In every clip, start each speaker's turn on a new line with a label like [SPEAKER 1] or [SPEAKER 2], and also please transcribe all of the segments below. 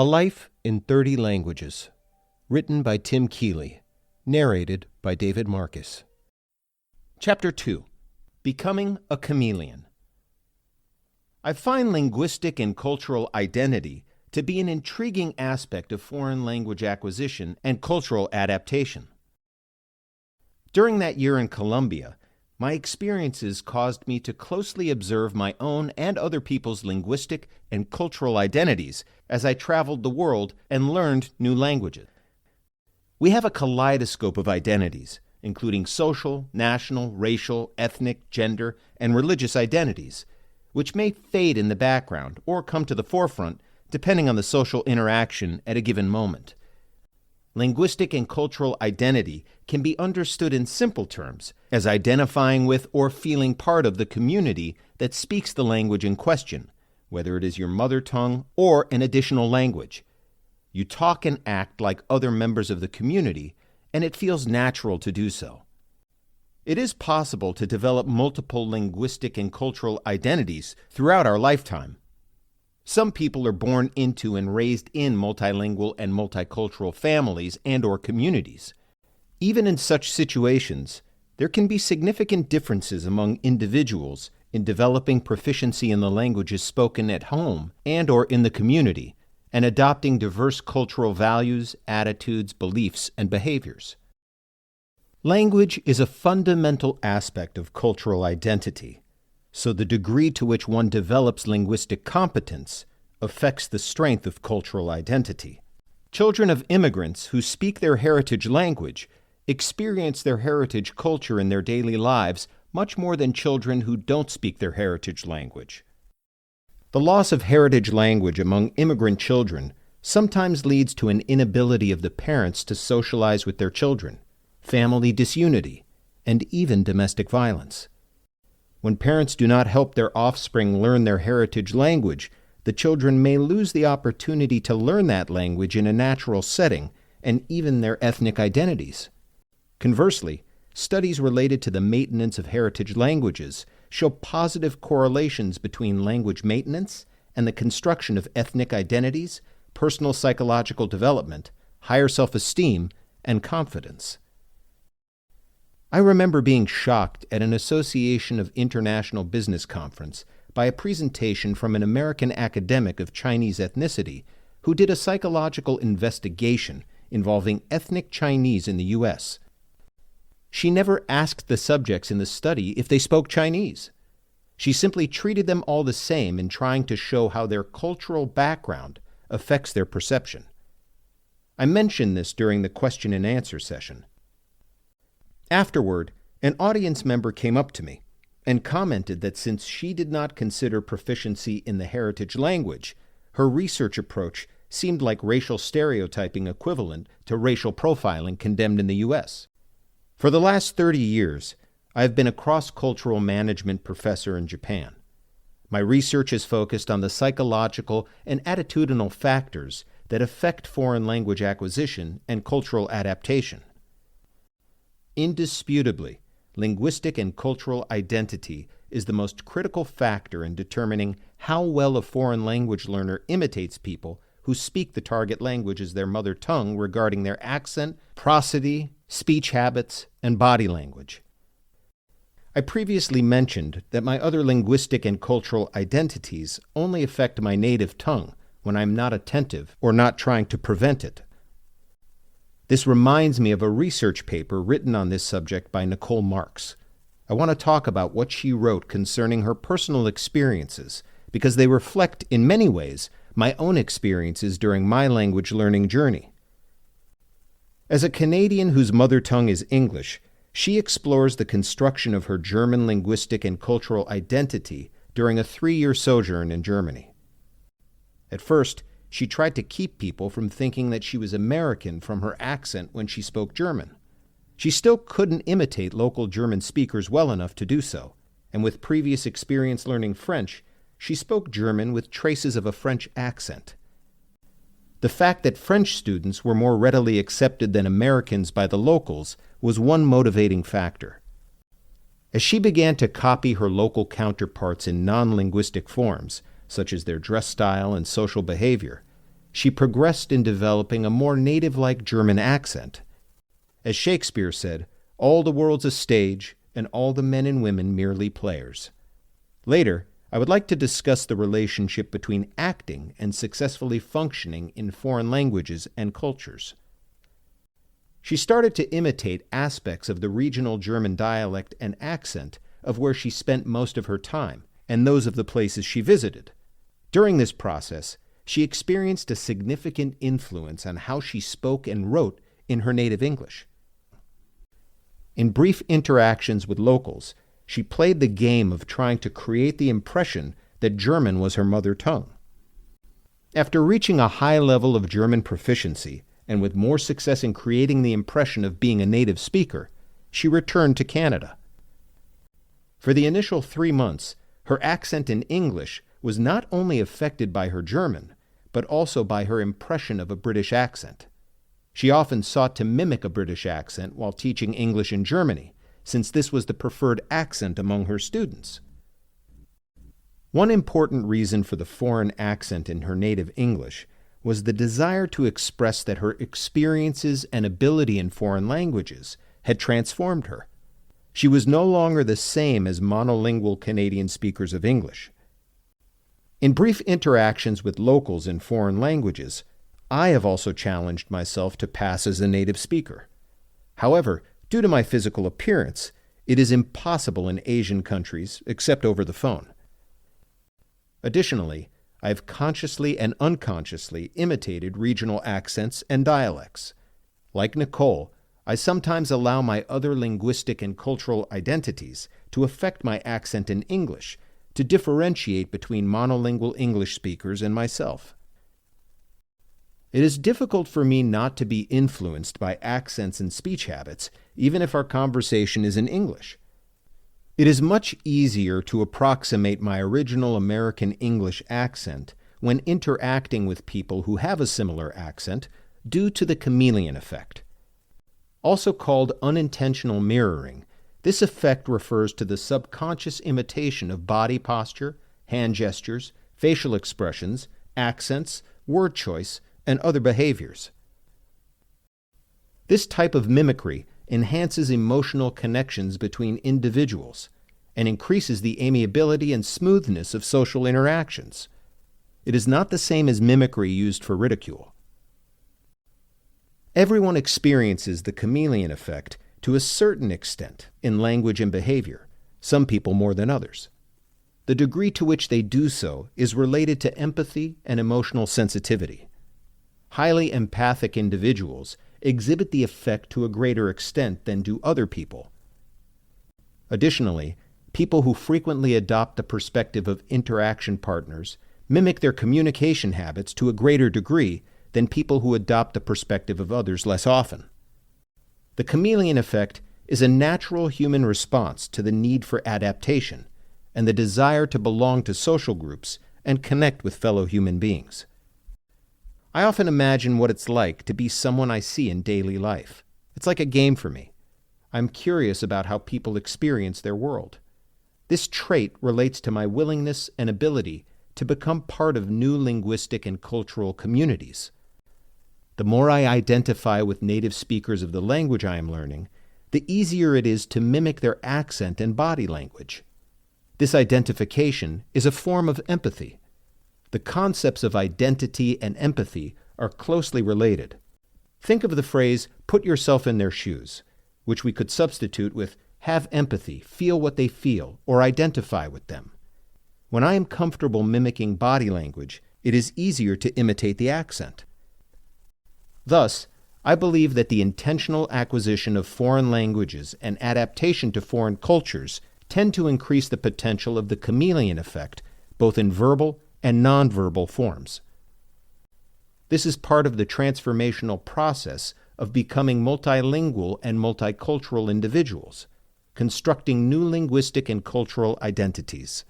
[SPEAKER 1] A Life in 30 Languages, written by Tim Keeley, narrated by David Marcus. Chapter 2, Becoming a Chameleon. I find linguistic and cultural identity to be an intriguing aspect of foreign language acquisition and cultural adaptation. During that year in Colombia, my experiences caused me to closely observe my own and other people's linguistic and cultural identities as I traveled the world and learned new languages. We have a kaleidoscope of identities, including social, national, racial, ethnic, gender, and religious identities, which may fade in the background or come to the forefront depending on the social interaction at a given moment. Linguistic and cultural identity can be understood in simple terms as identifying with or feeling part of the community that speaks the language in question, whether it is your mother tongue or an additional language. You talk and act like other members of the community, and it feels natural to do so. It is possible to develop multiple linguistic and cultural identities throughout our lifetime. Some people are born into and raised in multilingual and multicultural families and/or communities. Even in such situations, there can be significant differences among individuals in developing proficiency in the languages spoken at home and/or in the community, and adopting diverse cultural values, attitudes, beliefs, and behaviors. Language is a fundamental aspect of cultural identity, so the degree to which one develops linguistic competence affects the strength of cultural identity. Children of immigrants who speak their heritage language experience their heritage culture in their daily lives much more than children who don't speak their heritage language. The loss of heritage language among immigrant children sometimes leads to an inability of the parents to socialize with their children, family disunity, and even domestic violence. When parents do not help their offspring learn their heritage language, the children may lose the opportunity to learn that language in a natural setting and even their ethnic identities. Conversely, studies related to the maintenance of heritage languages show positive correlations between language maintenance and the construction of ethnic identities, personal psychological development, higher self-esteem, and confidence. I remember being shocked at an Association of International Business conference by a presentation from an American academic of Chinese ethnicity who did a psychological investigation involving ethnic Chinese in the U.S. She never asked the subjects in the study if they spoke Chinese. She simply treated them all the same in trying to show how their cultural background affects their perception. I mentioned this during the question and answer session. Afterward, an audience member came up to me and commented that since she did not consider proficiency in the heritage language, her research approach seemed like racial stereotyping equivalent to racial profiling condemned in the U.S. For the last 30 years, I have been a cross-cultural management professor in Japan. My research is focused on the psychological and attitudinal factors that affect foreign language acquisition and cultural adaptation. Indisputably, linguistic and cultural identity is the most critical factor in determining how well a foreign language learner imitates people who speak the target language as their mother tongue regarding their accent, prosody, speech habits, and body language. I previously mentioned that my other linguistic and cultural identities only affect my native tongue when I'm not attentive or not trying to prevent it. This reminds me of a research paper written on this subject by Nicole Marks. I want to talk about what she wrote concerning her personal experiences because they reflect, in many ways, my own experiences during my language learning journey. As a Canadian whose mother tongue is English, she explores the construction of her German linguistic and cultural identity during a 3-year sojourn in Germany. At first, she tried to keep people from thinking that she was American from her accent when she spoke German. She still couldn't imitate local German speakers well enough to do so, and with previous experience learning French, she spoke German with traces of a French accent. The fact that French students were more readily accepted than Americans by the locals was one motivating factor. As she began to copy her local counterparts in non-linguistic forms, such as their dress style and social behavior, she progressed in developing a more native-like German accent. As Shakespeare said, "All the world's a stage, and all the men and women merely players." Later, I would like to discuss the relationship between acting and successfully functioning in foreign languages and cultures. She started to imitate aspects of the regional German dialect and accent of where she spent most of her time, and those of the places she visited. During this process, she experienced a significant influence on how she spoke and wrote in her native English. In brief interactions with locals, she played the game of trying to create the impression that German was her mother tongue. After reaching a high level of German proficiency, and with more success in creating the impression of being a native speaker, she returned to Canada. For the initial 3 months, her accent in English was not only affected by her German, but also by her impression of a British accent. She often sought to mimic a British accent while teaching English in Germany, since this was the preferred accent among her students. One important reason for the foreign accent in her native English was the desire to express that her experiences and ability in foreign languages had transformed her. She was no longer the same as monolingual Canadian speakers of English. In brief interactions with locals in foreign languages, I have also challenged myself to pass as a native speaker. However, due to my physical appearance, it is impossible in Asian countries except over the phone. Additionally, I have consciously and unconsciously imitated regional accents and dialects. Like Nicole, I sometimes allow my other linguistic and cultural identities to affect my accent in English to differentiate between monolingual English speakers and myself. It is difficult for me not to be influenced by accents and speech habits, even if our conversation is in English. It is much easier to approximate my original American English accent when interacting with people who have a similar accent due to the chameleon effect. Also called unintentional mirroring, this effect refers to the subconscious imitation of body posture, hand gestures, facial expressions, accents, word choice, and other behaviors. This type of mimicry enhances emotional connections between individuals and increases the amiability and smoothness of social interactions. It is not the same as mimicry used for ridicule. Everyone experiences the chameleon effect to a certain extent in language and behavior, some people more than others. The degree to which they do so is related to empathy and emotional sensitivity. Highly empathic individuals exhibit the effect to a greater extent than do other people. Additionally, people who frequently adopt the perspective of interaction partners mimic their communication habits to a greater degree than people who adopt the perspective of others less often. The chameleon effect is a natural human response to the need for adaptation and the desire to belong to social groups and connect with fellow human beings. I often imagine what it's like to be someone I see in daily life. It's like a game for me. I'm curious about how people experience their world. This trait relates to my willingness and ability to become part of new linguistic and cultural communities. The more I identify with native speakers of the language I am learning, the easier it is to mimic their accent and body language. This identification is a form of empathy. The concepts of identity and empathy are closely related. Think of the phrase, "put yourself in their shoes," which we could substitute with "have empathy, feel what they feel, or identify with them." When I am comfortable mimicking body language, it is easier to imitate the accent. Thus, I believe that the intentional acquisition of foreign languages and adaptation to foreign cultures tend to increase the potential of the chameleon effect, both in verbal and nonverbal forms. This is part of the transformational process of becoming multilingual and multicultural individuals, constructing new linguistic and cultural identities.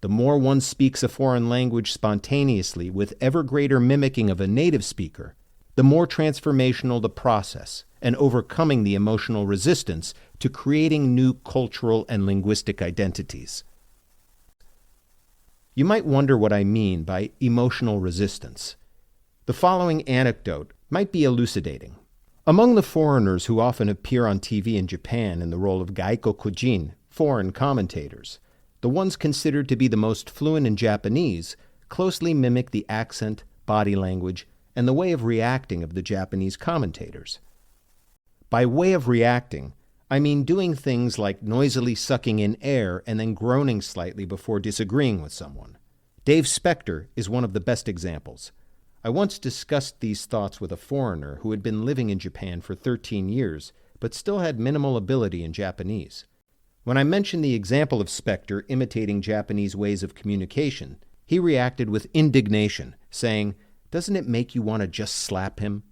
[SPEAKER 1] The more one speaks a foreign language spontaneously with ever greater mimicking of a native speaker, the more transformational the process and overcoming the emotional resistance to creating new cultural and linguistic identities. You might wonder what I mean by emotional resistance. The following anecdote might be elucidating. Among the foreigners who often appear on TV in Japan in the role of gaikokujin, foreign commentators, the ones considered to be the most fluent in Japanese closely mimic the accent, body language, and the way of reacting of the Japanese commentators. By way of reacting, I mean doing things like noisily sucking in air and then groaning slightly before disagreeing with someone. Dave Spector is one of the best examples. I once discussed these thoughts with a foreigner who had been living in Japan for 13 years, but still had minimal ability in Japanese. When I mentioned the example of Spector imitating Japanese ways of communication, he reacted with indignation, saying, "Doesn't it make you want to just slap him?"